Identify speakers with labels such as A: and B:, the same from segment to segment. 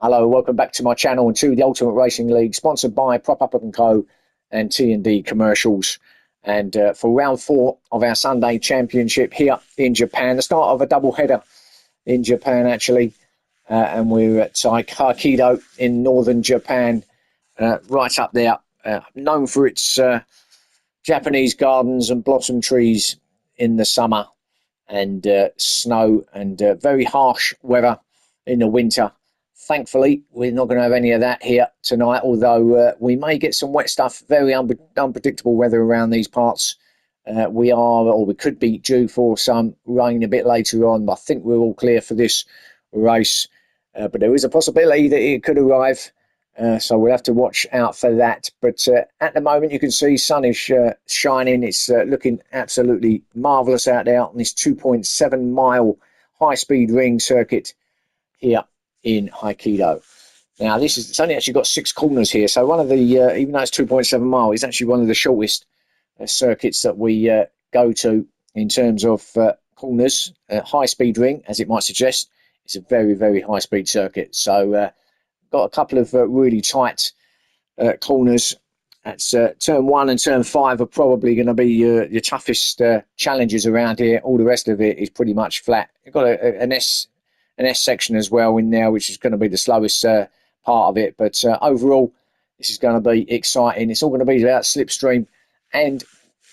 A: Hello, welcome back to my channel and to the Ultimate Racing League, sponsored by Prop Up & Co and T&D Commercials. And for round 4 of our Sunday Championship here in Japan, the start of a double header in Japan actually, and we're at Hokkaido in northern Japan, right up there, known for its Japanese gardens and blossom trees in the summer, and snow and very harsh weather in the winter. Thankfully, we're not going to have any of that here tonight, although we may get some wet stuff, very unpredictable weather around these parts. We are, or we could be due for some rain a bit later on, but I think we're all clear for this race. But there is a possibility that it could arrive, so we'll have to watch out for that. But at the moment, you can see sun is shining. It's looking absolutely marvellous out there on this 2.7 mile high-speed ring circuit here in Hokkaido. Now, it's only actually got 6 corners here, so one of the, even though it's 2.7 mile, it's actually one of the shortest circuits that we go to in terms of corners. High-speed ring, as it might suggest, it's a very, very high-speed circuit. So, got a couple of really tight corners. That's turn 1 and turn 5 are probably going to be your toughest challenges around here. All the rest of it is pretty much flat. You've got an S section as well in there, which is going to be the slowest part of it. But overall, this is going to be exciting. It's all going to be about slipstream and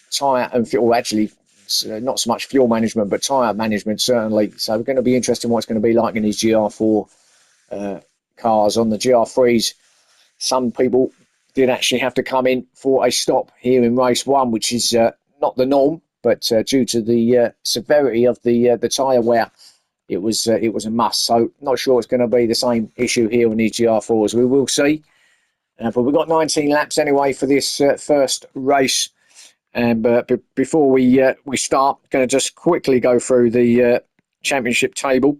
A: tyre and fuel. Actually, not so much fuel management, but tyre management certainly. So we're going to be interested in what it's going to be like in these GR4 cars. On the GR3s, some people did actually have to come in for a stop here in race 1, which is not the norm, but due to the severity of the tyre wear, it was a must. So not sure it's going to be the same issue here in these GR4s. We will see. But we've got 19 laps anyway for this first race. And before we start, going to just quickly go through the championship table.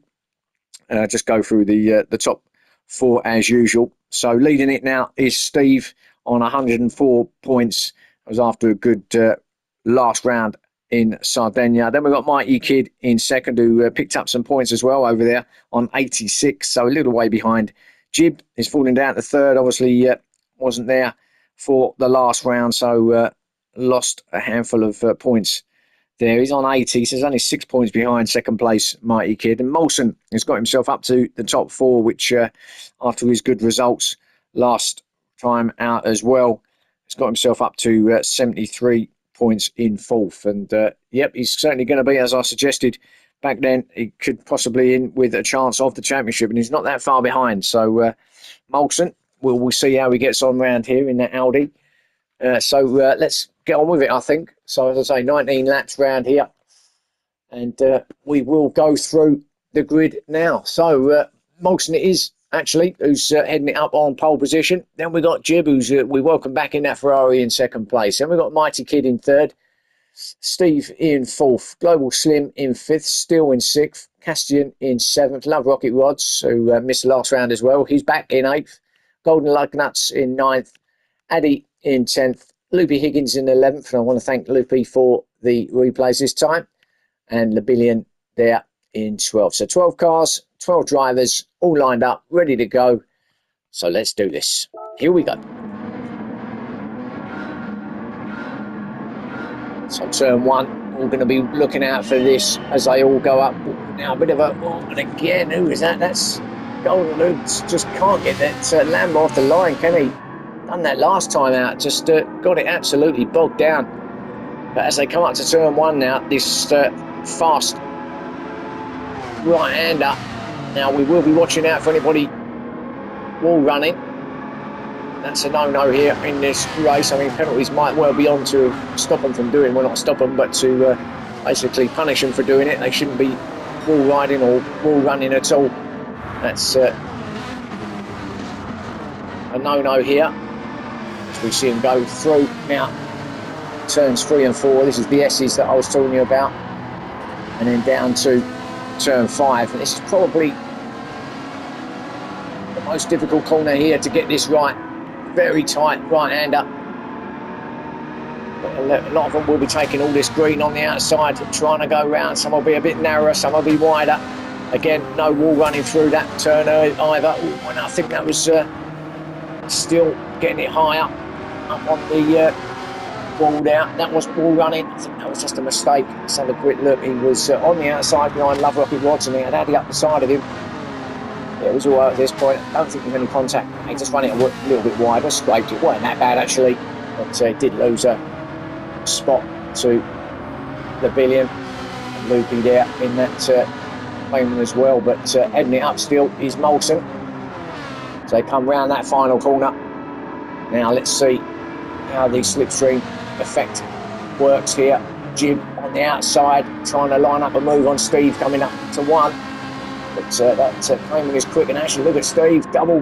A: Just go through the top 4 as usual. So leading it now is Steve on 104 points. It was after a good last round in Sardinia. Then we've got Mighty Kid in second, who picked up some points as well over there on 86, so a little way behind. Jib is falling down to third, obviously wasn't there for the last round, so lost a handful of points there. He's on 80, so he's only 6 points behind second place Mighty Kid. And Molson has got himself up to the top 4, which after his good results last time out as well, has got himself up to 73 points in fourth. And yep, he's certainly going to be, as I suggested back then, he could possibly in with a chance of the championship, and he's not that far behind. So Molson, we'll see how he gets on round here in that Audi. So let's get on with it, I think. So as I say, 19 laps round here, and we will go through the grid now. So Molson it is actually, who's heading it up on pole position. Then we got Jib, who's we welcome back in that Ferrari in second place. Then we got Mighty Kid in third, Steve in fourth, Global Slim in fifth, Steel in sixth, Castian in seventh, Love Rocket Rods, who missed the last round as well, he's back in eighth, Golden Lug Nuts in ninth, Addy in 10th, Loopy Higgins in 11th, and I want to thank Loopy for the replays this time, and Labillion there in 12th. So 12 cars, 12 drivers, all lined up, ready to go. So let's do this. Here we go. So turn 1, all going to be looking out for this as they all go up. Now a bit of a, and again, who is that? That's Golden Loops. Just can't get that Lamb off the line, can he? Done that last time out, just got it absolutely bogged down. But as they come up to turn 1 now, this fast right-hander. Now we will be watching out for anybody wall running. That's a no-no here in this race. I mean, penalties might well be on to stop them from doing, well, not stop them, but to basically punish them for doing it. They shouldn't be wall riding or wall running at all. That's a no-no here. As we see them go through now, turns 3 and 4. This is the S's that I was talking about, and then down to turn 5. And this is probably the most difficult corner here to get this right. Very tight right-hander. A lot of them will be taking all this green on the outside, trying to go round. Some will be a bit narrower, some will be wider. Again, no wall running through that turn either. Ooh, and I think that was still getting it higher up on the wall there. That wasn't wall running. I think that was just a mistake. Let's have a quick look. He was on the outside behind Love Rocket Rods, and he had Addy up the side of him. Yeah, it was all right at this point. I don't think there was any contact. He just ran it a little bit wider, scraped it. Wasn't that bad actually, but did lose a spot to the Billion. Loopy there in that payment as well, but heading it up still is Molson. So they come round that final corner. Now let's see how the slipstream effect works here. Jib on the outside, trying to line up a move on Steve, coming up to one. But that payment is quick, and actually look at Steve, double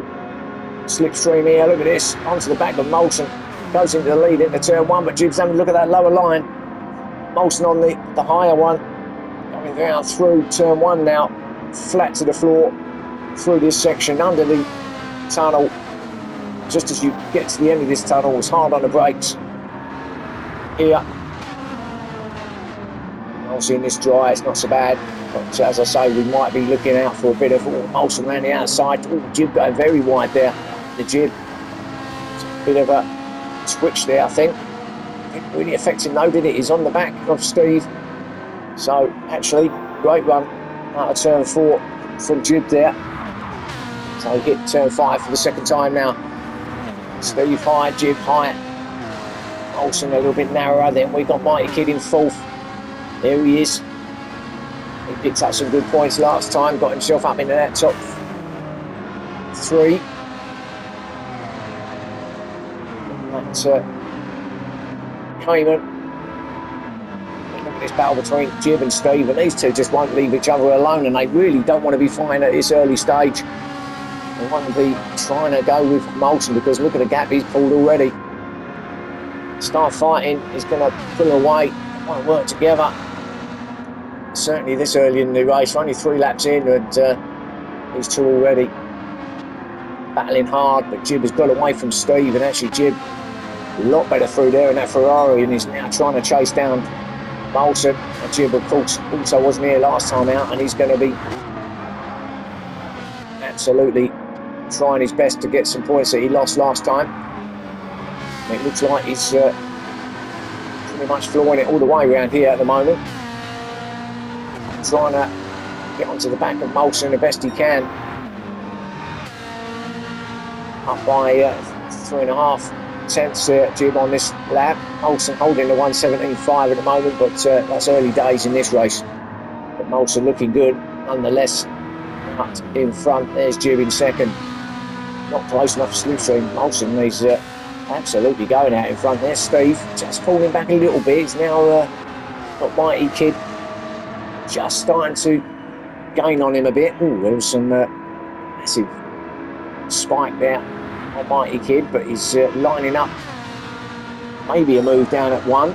A: slipstream here. Look at this, onto the back of Molson. Goes into the lead into turn one, but Jib's having a look at that lower line. Molson on the higher one. Coming down through turn one now, flat to the floor, through this section, under the tunnel. Just as you get to the end of this tunnel, it's hard on the brakes here. Obviously in this dry, it's not so bad, but as I say, we might be looking out for a bit of Molson around the outside. Jib going very wide there, the Jib. It's a bit of a switch there, I think. Didn't really affect him though, did it? He's on the back of Steve. So actually, great run out of turn four from Jib there. So he hit turn five for the second time now. Steve high, Jib high. Molson a little bit narrower. Then we got Mighty Kid in fourth. There he is. He picked up some good points last time, got himself up into that top three. That Cayman. Look at this battle between Jib and Steve, and these two just won't leave each other alone, and they really don't want to be fighting at this early stage. They want to be trying to go with Molson, because look at the gap he's pulled already. Start fighting, he's going to pull away, they want to work together. Certainly this early in the race, only 3 laps in, and these two already battling hard, but Jib has got away from Steve, and actually Jib a lot better through there in that Ferrari, and he's now trying to chase down Molson. And Jib, of course, also wasn't here last time out, and he's going to be absolutely trying his best to get some points that he lost last time. And it looks like he's pretty much flooring it all the way around here at the moment. Trying to get onto the back of Molson the best he can. Up by 3.5 tenths Jib on this lap. Molson holding the 1:17.5 at the moment, but that's early days in this race. But Molson looking good nonetheless. Up in front, there's Jib in second. Not close enough for slipstream. Molson, he's absolutely going out in front. There's Steve, just pulling back a little bit. He's now got Mighty Kid just starting to gain on him a bit. Ooh, there was some massive spike there on Mighty Kid, but he's lining up maybe a move down at one.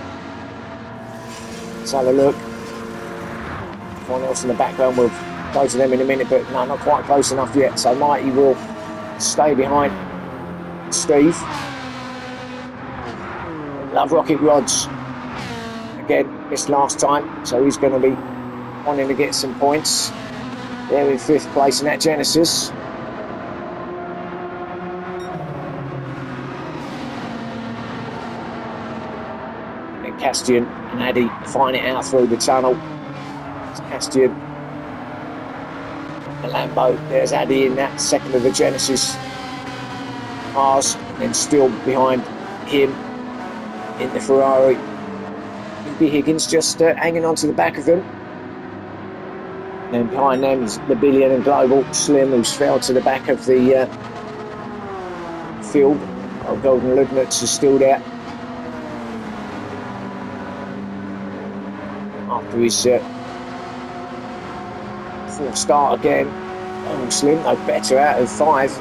A: Let's have a look. Everyone else in the background, we'll go to them in a minute, but no, not quite close enough yet. So Mighty will stay behind Steve. Love Rocket Rods again missed last time, so he's going to be wanting to get some points. They're in 5th place in that Genesis. And Castian and Addy find it out through the tunnel. It's Castian, the Lambo. There's Addy in that second of the Genesis cars, and then still behind him in the Ferrari. B. Higgins just hanging on to the back of them. And then behind them is the Billion and Global Slim, who's fell to the back of the field. Oh, Golden Lugnets is still there. After his 4th start again. Oh, Slim, no better out of 5.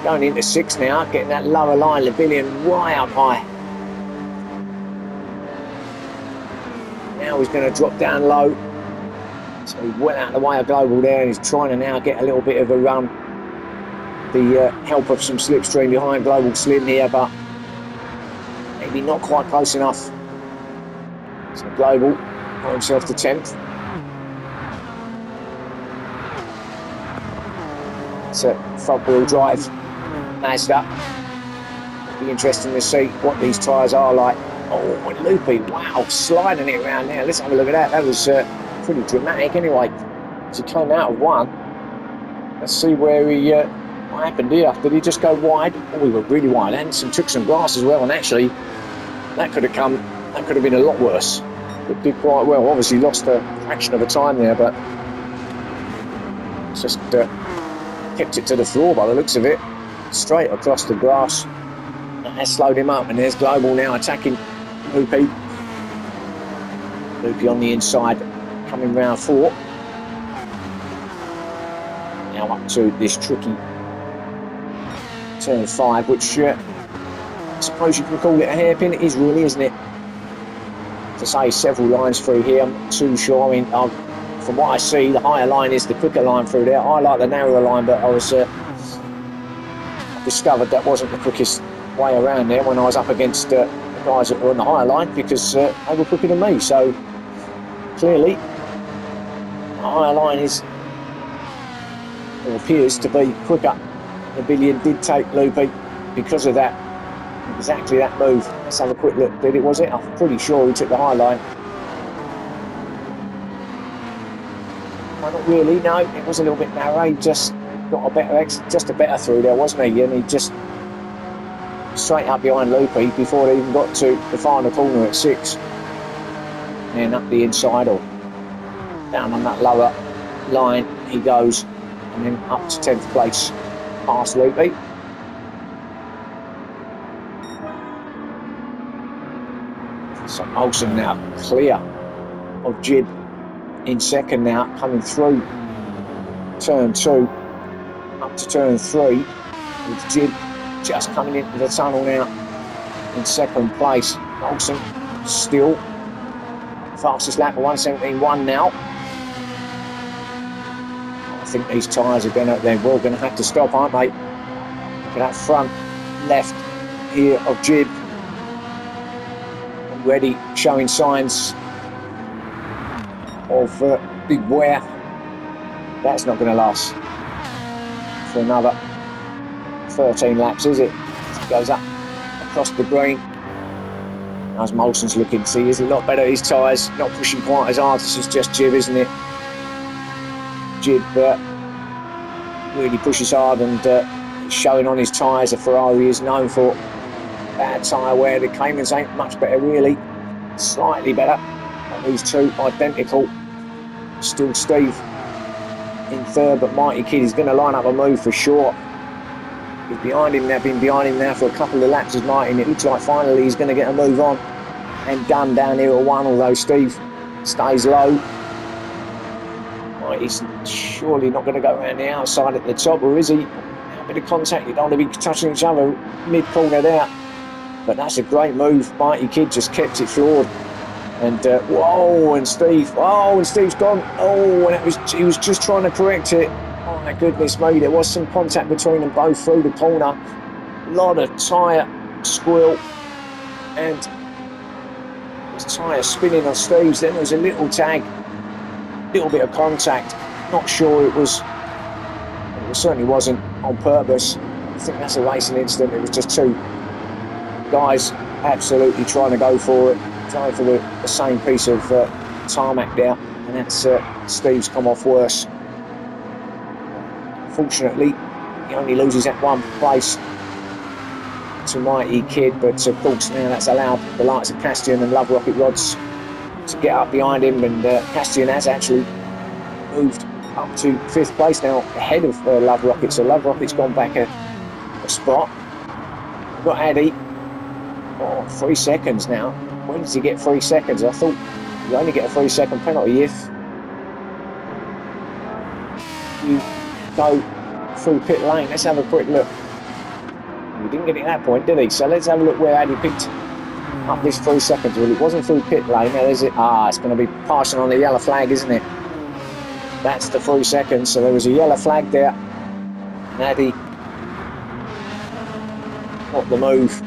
A: Going into 6 now, getting that lower line, the Billion way up high. Now he's going to drop down low. So he went out of the way of Global there, and he's trying to now get a little bit of a run. The help of some slipstream behind Global Slim here, but maybe not quite close enough. So Global got himself to 10th. It's a front-wheel drive Mazda. It'll be interesting to see what these tyres are like. Oh, and loopy, wow, sliding it around there. Let's have a look at that. That was pretty dramatic anyway. As he came out of one. Let's see where he, what happened here. Did he just go wide? Oh, we were really wide. And took some grass as well, and actually, that could have been a lot worse. It did quite well. Obviously lost a fraction of a time there, but just kept it to the floor by the looks of it. Straight across the grass. That slowed him up, and there's Global now attacking Loopy. Loopy on the inside, coming round 4. Now up to this tricky turn 5, which I suppose you can call it a hairpin. It is really, isn't it? To say several lines through here, I'm not too sure. I mean, from what I see, the higher line is the quicker line through there. I like the narrower line, but I discovered that wasn't the quickest way around there when I was up against the guys that were on the higher line, because they were quicker than me. So clearly, the higher line is, or appears to be, quicker. The Billion did take Loopy because of that. Exactly that move. Let's have a quick look. Was it? I'm pretty sure he took the high line. Well, not really. No, it was a little bit narrow. He just got a better through there, wasn't he? And he just straight up behind Loopy before they even got to the final corner at 6. And then up the inside or down on that lower line he goes, and then up to 10th place past Loopy. So Olsen now clear of Jib in second now, coming through turn 2 up to turn 3, with Jib just coming into the tunnel now in second place. Olsen still fastest lap of 1:17.1 now. I think these tyres are they're well going to have to stop, aren't they? Look at that front left here of Jib, already showing signs of big wear. That's not going to last for another 13 laps, is it? It goes up across the green. As Molson's looking, see, he's a lot better. His tyres not pushing quite as hard. This is just Jib, isn't it? Jib really pushes hard, and showing on his tyres. A Ferrari is known for bad tyre wear. The Caymans ain't much better, really. Slightly better. But these two identical. Still Steve in third, but Mighty Kid is going to line up a move for sure. He's behind him now, been behind him now for a couple of laps as Martin. It looks like finally he's going to get a move on and done down here at 1, although Steve stays low. He's surely not going to go around the outside at the top, or is he? A bit of contact, you don't want to be touching each other mid-corner there. But that's a great move. Mighty Kid just kept it floored. And whoa, and Steve's gone. Oh, and he was just trying to correct it. Oh my goodness me, there was some contact between them both through the corner. A lot of tyre squeal, and his tyre spinning on Steve's. Then there was a little tag, little bit of contact. Not sure it certainly wasn't on purpose. I think that's a racing incident. It was just two guys absolutely trying to go for it, trying for the same piece of tarmac there, and that's Steve's come off worse. Fortunately, he only loses at one place to Mighty Kid, but of course now that's allowed the likes of Castian and Love Rocket Rods to get up behind him, and Castian has actually moved up to 5th place now, ahead of Love Rocket. So Love Rocket's gone back a spot. We've got Addy. 3 seconds now. When does he get 3 seconds? I thought you only get a 3-second penalty if you go through pit lane. Let's have a quick look. He didn't get it at that point, did he? So let's have a look where Addy picked up this 3 seconds. Well, it wasn't through pit lane. Now there's it. It's going to be passing on the yellow flag, isn't it? That's the 3 seconds. So there was a yellow flag there. And Addy got the move.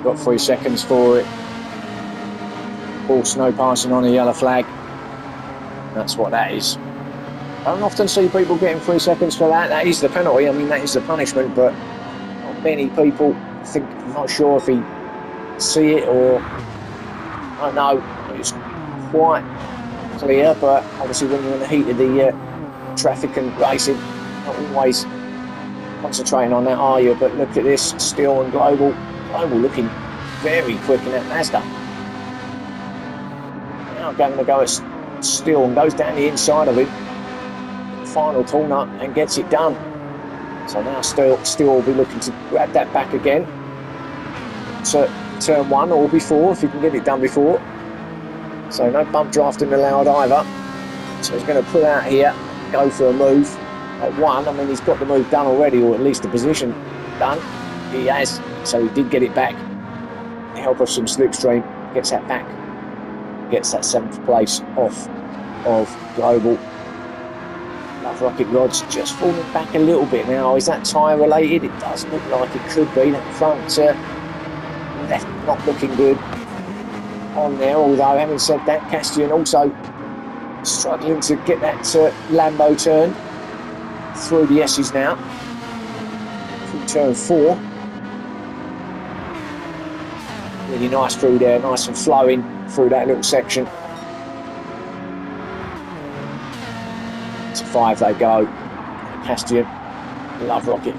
A: Got 3 seconds for it. All snow passing on a yellow flag. That's what that is. don't often see people getting 3 seconds for that. That is the penalty. I mean, that is the punishment, but not many people think. I'm not sure if he see it or I don't know. It's quite clear, but obviously when you're in the heat of the traffic and racing, not always concentrating on that, are you? But look at this, Steele and Global. Global looking very quick in that Mazda. Now going to go at Steele and goes down the inside of it. Final corner and gets it done. So now Steele will be looking to grab that back again. So turn 1 or before, if he can get it done before. So no bump drafting allowed either. So he's going to pull out here, go for a move. At 1, I mean, he's got the move done already, or at least the position done. He has, so he did get it back. The help of some slipstream, gets that back. Gets that 7th place off of Global. Love Rocket Rods just falling back a little bit now. Is that tyre related? It does look like it could be. That front left not looking good on there. Although, having said that, Castian also struggling to get that Lambo turn through the S's now. Through turn 4. Really nice through there, nice and flowing through that little section. To 5 they go. Castian, Love Rocket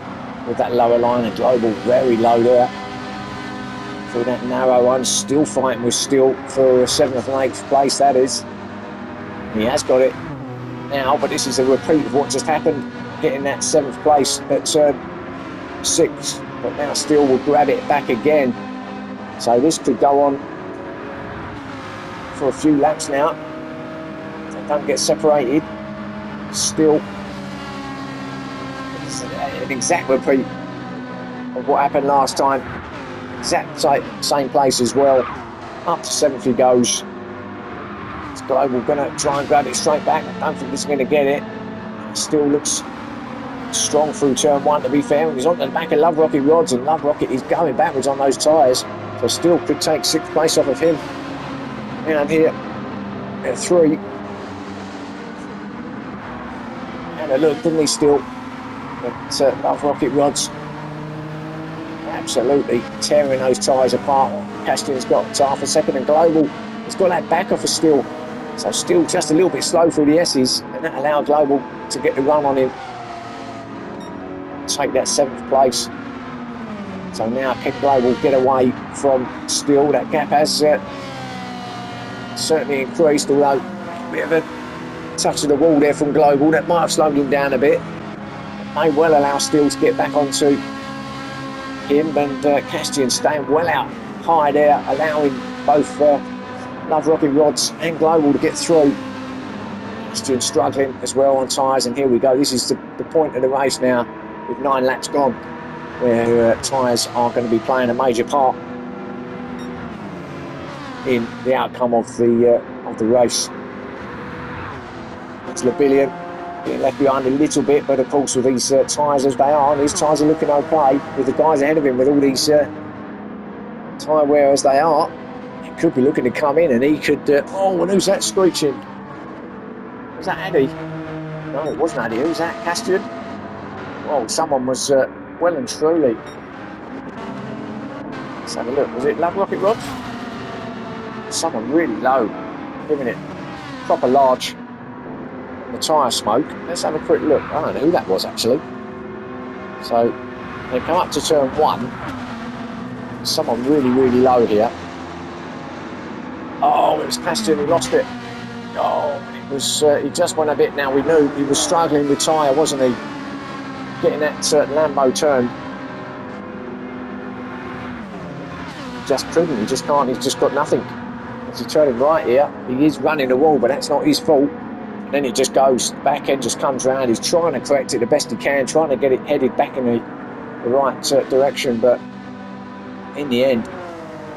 A: with that lower line and Global very low there. Through that narrow one, still fighting with Steele for 7th and 8th place, that is. He has got it now, but this is a repeat of what just happened, getting that 7th place at turn 6. But now Steele will grab it back again. So this could go on for a few laps now. They don't get separated. Still, it's an exact repeat of what happened last time. Exact same place as well. Up to 7th he goes. It's Global going to try and grab it straight back. I don't think he's going to get it. Still looks strong through turn 1, to be fair. And he's on the back of Love Rocket Rods, and Love Rocket is going backwards on those tyres. So Still could take 6th place off of him. And here at 3. And a look, didn't he, Still? But Love Rocket Rods absolutely tearing those tyres apart. Castian's got half a second, and Global has got that back off of Still. So Still just a little bit slow through the S's, and that allowed Global to get the run on him. Take that 7th place. So now can Global get away from Still? That gap has certainly increased, although a bit of a touch of the wall there from Global. That might have slowed him down a bit. It may well allow Still to get back onto him, and Castian staying well out high there, allowing both Love Rocket Rods and Global to get through. Castian struggling as well on tyres, and here we go. This is the point of the race now, with 9 laps gone, where tyres are going to be playing a major part in the outcome of the race. It's Labillion getting left behind a little bit, but of course with these tyres as they are, and his tyres are looking okay, with the guys ahead of him with all these tyre wear as they are, he could be looking to come in, and he could oh, and who's that screeching? Was that Addy? No, it wasn't Addy. Who's that? Castian? Oh, someone was well and truly. Let's have a look. Was it Love Rocket Rod? Someone really low, giving it proper large on the tyre smoke. Let's have a quick look. I don't know who that was actually. So they come up to turn 1. Someone really, really low here. Oh, it was Castian who lost it. Oh, it was. He just went a bit. Now we knew he was struggling with tyre, wasn't he? Getting that Lambo turn. Just couldn't. He just can't. He's just got nothing. As he turning right here, he is running the wall, but that's not his fault. And then he just goes, back end just comes round. He's trying to correct it the best he can, trying to get it headed back in the right direction, but in the end,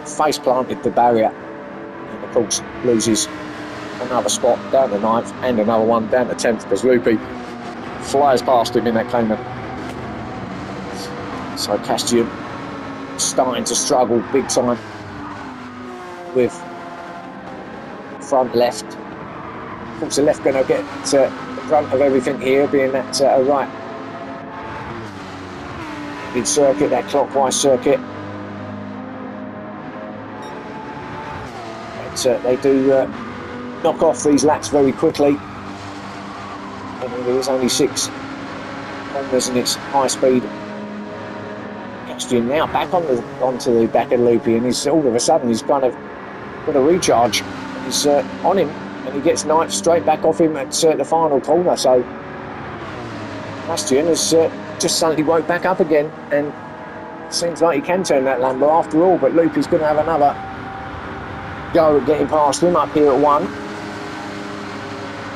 A: face planted the barrier, and of course loses another spot down to 9th and another one down to 10th because Loopy flies past him in that Cayman. So Castian starting to struggle big time with front left. Of course, the left going to get brunt of everything here, being that right mid circuit, that clockwise circuit. But they do knock off these laps very quickly. And there is only 6 corners and it's high speed. Castian now back onto the back of Loopy, and he's all of a sudden he's kind of got a recharge. He's on him, and he gets knifed straight back off him at the final corner. So Castian has just suddenly woke back up again, and seems like he can turn that Lambo after all. But Loopy's going to have another go at getting past him up here at 1.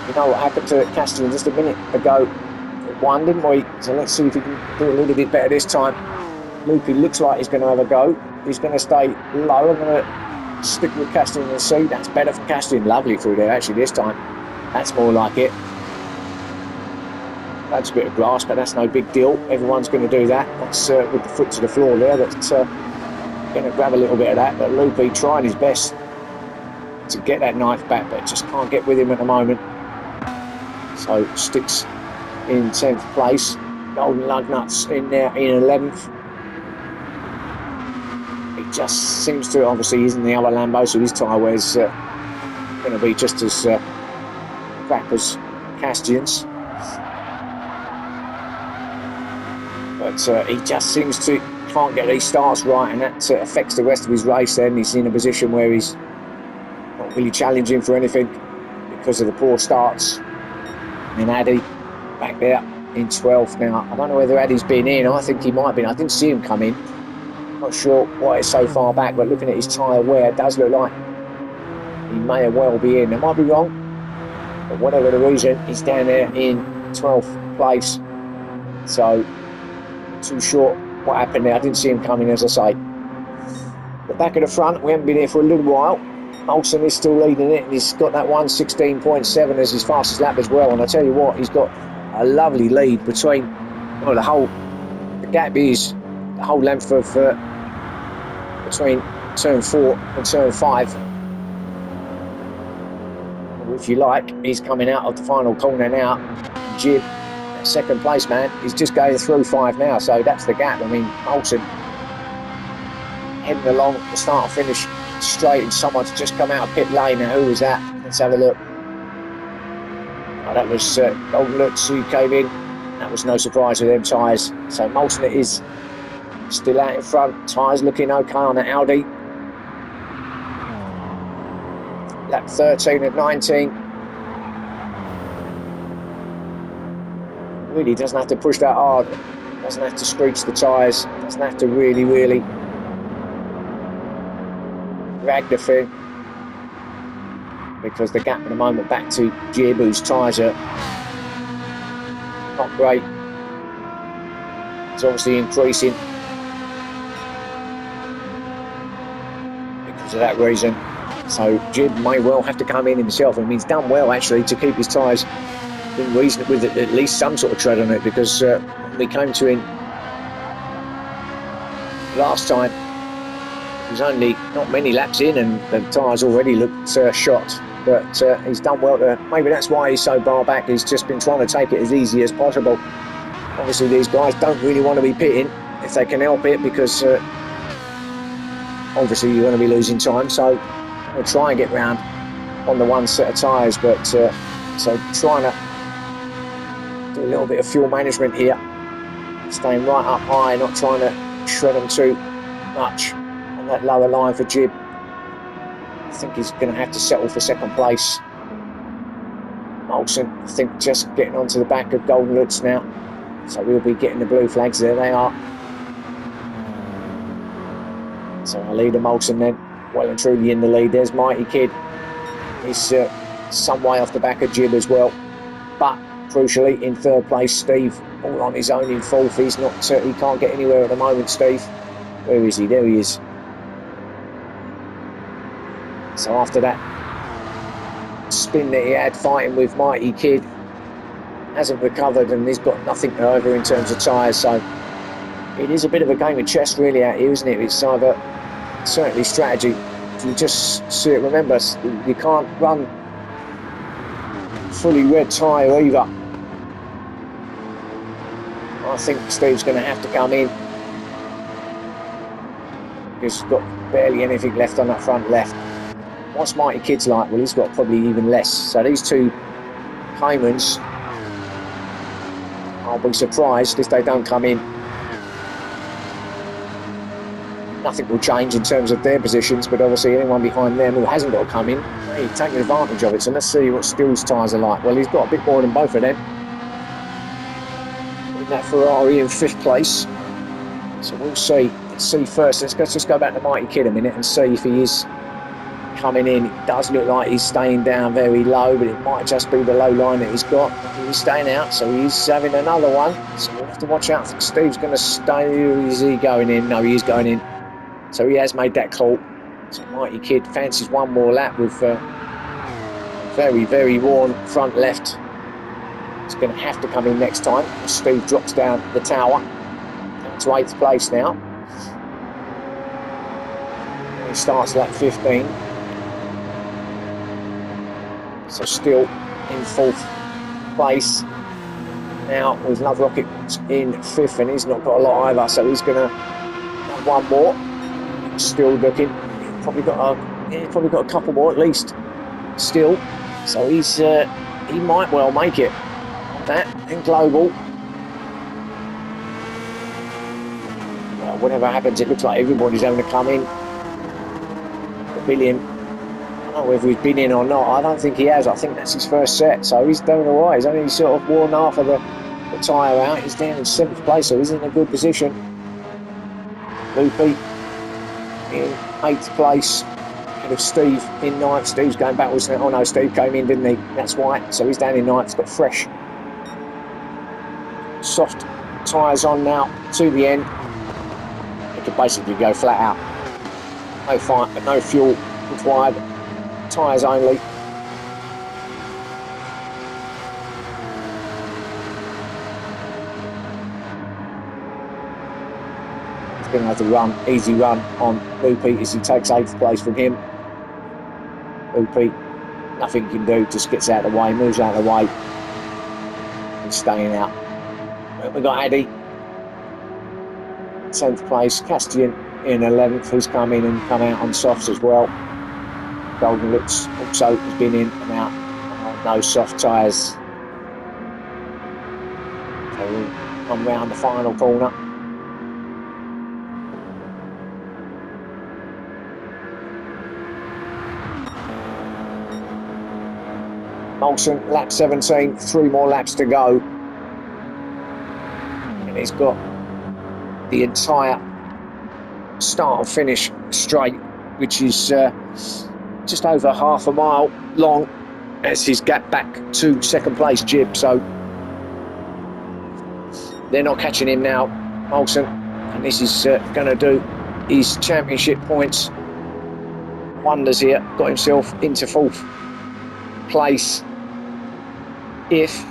A: You know what happened to Castian just a minute ago at 1, didn't we? So let's see if he can do a little bit better this time. Loopy looks like he's going to have a go. He's going to stay low. I'm going to stick with Castian and see. That's better for Castian. Lovely through there actually this time. That's more like it. That's a bit of grass, but that's no big deal. Everyone's going to do that. That's with the foot to the floor there. That's going to grab a little bit of that. But Loopy trying his best to get that knife back, but just can't get with him at the moment. So sticks in 10th place. Golden Lugnuts in there in 11th. It just seems to, obviously he's in the other Lambo, so his tyre wear's going to be just as crap as Castian's. But he just seems to can't get these starts right, and that affects the rest of his race. Then he's in a position where he's not really challenging for anything because of the poor starts. And Addy back there in 12th now. I don't know whether Addy's been in. I think he might have been. I didn't see him come in. Not sure why it's so far back, but looking at his tyre wear, it does look like he may well be in. I might be wrong, but whatever the reason, he's down there in 12th place. So, not too sure what happened there. I didn't see him coming, as I say. The back of the front, we haven't been here for a little while. Olsen is still leading it, and he's got that 1:16.7 as his fastest lap as well. And I tell you what, he's got a lovely lead between, well, the gap is the whole length of between turn 4 and turn 5. If you like, he's coming out of the final corner now. Jib, second place man, he's just going through 5 now, so that's the gap. I mean, Olsen heading along the start and finish straight, and someone's just come out of pit lane. Now, who was that? Let's have a look. Oh, that was Golden Lutz who came in. That was no surprise with them tyres. So Molson is still out in front. Tyres looking okay on the Audi. Lap 13 of 19. Really doesn't have to push that hard. Doesn't have to screech the tyres. Doesn't have to really drag the thing, because the gap at the moment back to Jib, whose tyres are not great, it's obviously increasing because of that reason. So Jib may well have to come in himself. I mean, he's done well actually to keep his tyres in reason with at least some sort of tread on it, because when we came to him last time, he was only not many laps in and the tyres already looked shot. But he's done well there. Maybe that's why he's so far back. He's just been trying to take it as easy as possible. Obviously these guys don't really want to be pitting if they can help it, because obviously you're going to be losing time. So they'll try and get round on the one set of tyres. But so trying to do a little bit of fuel management here, staying right up high, not trying to shred them too much on that lower line for Jib. I think he's going to have to settle for second place. Olsen, I think, just getting onto the back of Golden Lutz now, so we'll be getting the blue flags. There they are. So our leader Molson then well and truly in the lead. There's Mighty Kid. He's some way off the back of Jib as well, but crucially in third place Steve, all on his own in fourth. He's not he can't get anywhere at the moment. Steve, where is he? There he is. So after that spin that he had fighting with Mighty Kid, hasn't recovered, and he's got nothing over in terms of tyres. So it is a bit of a game of chess really out here, isn't it? It's either certainly strategy. If you just see it, remember, you can't run fully red tyre either. I think Steve's going to have to come in. He's got barely anything left on that front left. What's Mighty Kid's like? Well, he's got probably even less. So these two Caymans, I'll be surprised if they don't come in. Nothing will change in terms of their positions, but obviously anyone behind them who hasn't got to come in, he's taking advantage of it. So let's see what Still's tyres are like. Well, he's got a bit more than both of them. In that Ferrari in 5th place. So we'll see. Let's see first. Let's just go back to Mighty Kid a minute and see if he is coming in. It does look like he's staying down very low, but it might just be the low line that he's got. He's staying out, so he's having another one. So we'll have to watch out. Steve's going to stay. Is he going in? No, he is going in. So he has made that call. So Mighty Kid fancies one more lap with very, very worn front left. He's going to have to come in next time. Steve drops down the tower. Down to 8th place now. He starts lap 15. So still in 4th place. Now with Love Rocket in 5th, and he's not got a lot either, so he's going to have one more. Still looking. He's probably got a couple more at least. Still, so he might well make it. That in global. Well, whatever happens, it looks like everybody's having to come in. The million. I don't know whether he's been in or not. I don't think he has. I think that's his first set, so he's doing all right. He's only sort of worn half of the tyre out. He's down in 7th place, so he's in a good position. Loopy in 8th place, ahead of Steve in 9th. Steve's going backwards now. Oh no, Steve came in, didn't he? That's why. So he's down in 9th. He's got fresh, soft tyres on now to the end. He could basically go flat out. No fight, but no fuel required. Tyres only. Going to have to run, easy run on Loopy as he takes 8th place from him. Loopy, nothing he can do, just gets out of the way, moves out of the way. He's staying out. We've got Addy, 10th place, Castian in 11th, who's come in and come out on softs as well. Golden Looks also has been in and out on those soft tyres. So we'll come round the final corner. Olsen, lap 17, 3 more laps to go. And he's got the entire start and finish straight, which is just over half a mile long as his gap back to 2nd place Jib. So they're not catching him now, Olsen. And this is going to do his championship points wonders here. Got himself into 4th place. If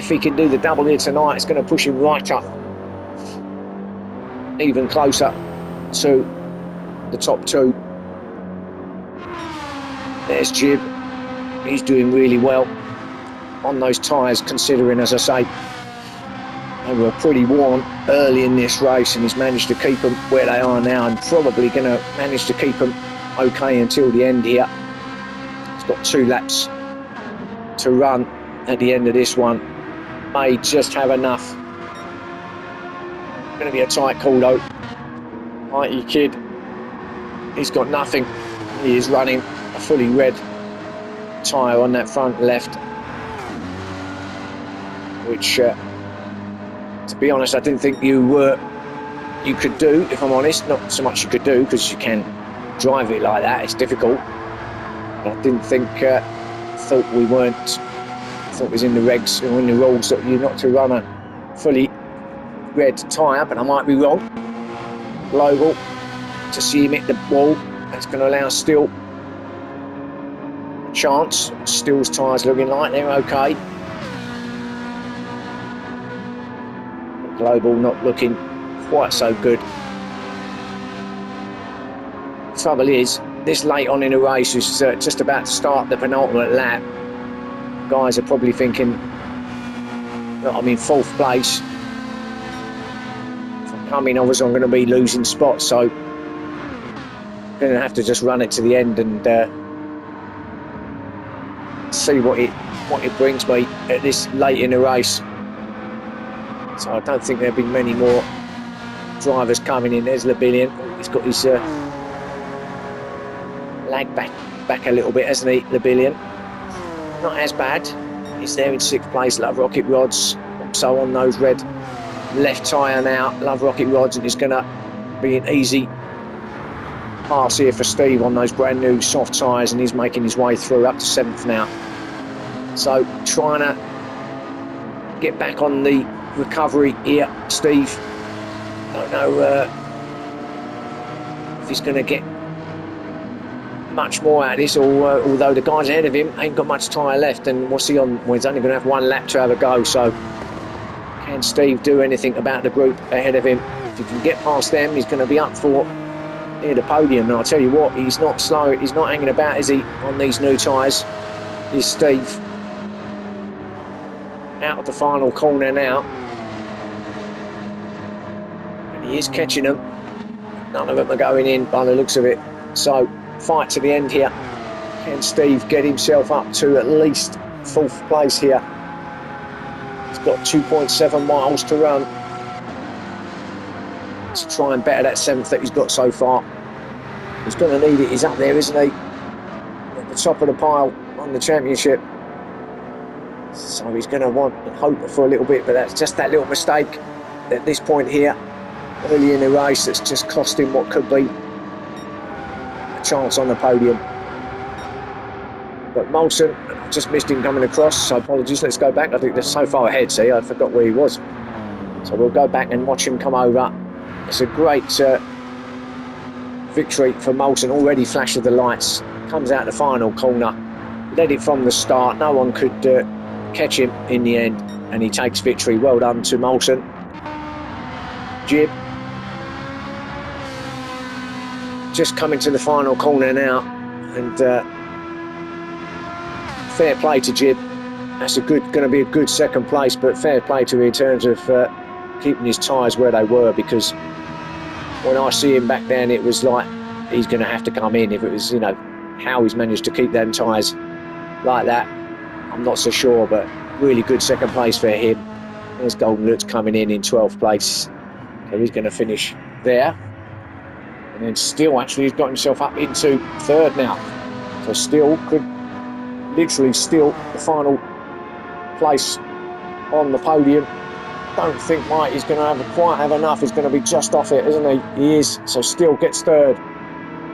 A: he can do the double here tonight, it's going to push him right up, even closer to the top 2. There's Jib. He's doing really well on those tyres, considering, as I say, they were pretty worn early in this race, and he's managed to keep them where they are now, and probably going to manage to keep them okay until the end here. He's got 2 laps to run at the end of this one. May just have enough. Going to be a tight call though. Mighty Kid, he's got nothing. He is running a fully red tyre on that front left, which to be honest, I didn't think you could do, if I'm honest. Not so much you could do, because you can drive it like that, it's difficult. I didn't think, thought we weren't, thought it was in the regs or in the rules that you're not to run a fully red tyre, but I might be wrong. Global, to see him hit the wall, that's going to allow Still a chance. Still's tyres looking like they're okay. But Global not looking quite so good. The trouble is, this late on in a race, who's just about to start the penultimate lap, guys are probably thinking, I'm in 4th place, coming, obviously I'm going to be losing spots, so I'm going to have to just run it to the end and see what it brings me at this late in the race. So I don't think there'll be many more drivers coming in. There's Labillion. He's got his lag back a little bit, hasn't he, Labillion? Not as bad. He's there in 6th place. Love Rocket Rods also on those red left tyre now. Love Rocket Rods, and it's going to be an easy pass here for Steve on those brand new soft tyres, and he's making his way through up to 7th now. So trying to get back on the recovery here, Steve. Don't know if he's going to get much more out of this, or although the guys ahead of him ain't got much tyre left, and what's he on? Well, he's only going to have 1 lap to have a go, so can Steve do anything about the group ahead of him? If he can get past them, he's going to be up for near the podium. And I'll tell you what, he's not slow, he's not hanging about, is he, on these new tyres? Is Steve out of the final corner now, and he is catching them. None of them are going in by the looks of it, so fight to the end here. Can Steve get himself up to at least 4th place here? He's got 2.7 miles to run to try and better that 7th that he's got so far. He's going to need it. He's up there, isn't he, at the top of the pile on the championship. So he's going to want and hope for a little bit, but that's just that little mistake at this point here early in the race that's just cost him what could be a chance on the podium. But Moulton, I just missed him coming across, so apologies. Let's go back. I think they're so far ahead, see, I forgot where he was. So we'll go back and watch him come over. It's a great victory for Moulton. Already flash of the lights, comes out the final corner, led it from the start. No one could catch him in the end, and he takes victory. Well done to Moulton. Jib just coming to the final corner now, and fair play to Jib. That's going to be a good 2nd place, but fair play to him in terms of keeping his tyres where they were, because when I see him back then, it was like he's going to have to come in. If it was, you know, how he's managed to keep them tyres like that, I'm not so sure, but really good 2nd place for him. There's Golden Lutz coming in 12th place, so he's going to finish there. And then Steele actually has got himself up into 3rd now, so Steele could literally steal the final place on the podium. Don't think Mighty's going to quite have enough. He's going to be just off it, isn't he? He is. So Steele gets 3rd.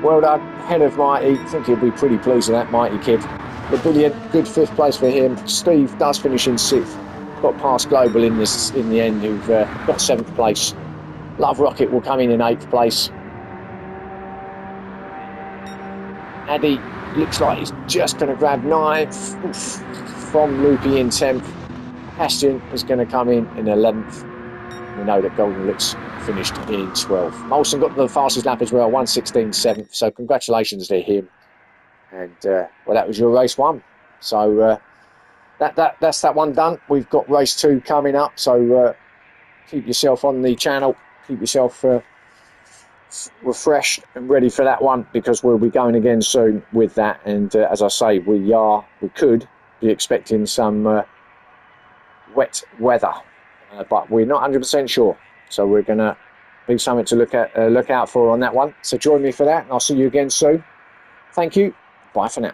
A: Well done, head of Mighty. I think he'll be pretty pleased with that, Mighty kid. Labillion, good 5th place for him. Steve does finish in 6th. Got past Global in the end, who've got 7th place. Love Rocket will come in 8th place. Addy looks like he's just going to grab 9th from Loopy in 10th. Bastion is going to come in 11th. We know that Golden Lutz finished in 12th. Molson got the fastest lap as well, 1:16.7. So congratulations to him. And well, that was your race 1. So that's that one done. We've got race 2 coming up. So keep yourself on the channel. Keep yourself refreshed and ready for that one, because we'll be going again soon with that. And as I say, we could be expecting some wet weather, but we're not 100% sure. So we're going to be something to look out for on that one. So join me for that, and I'll see you again soon. Thank you. Bye for now.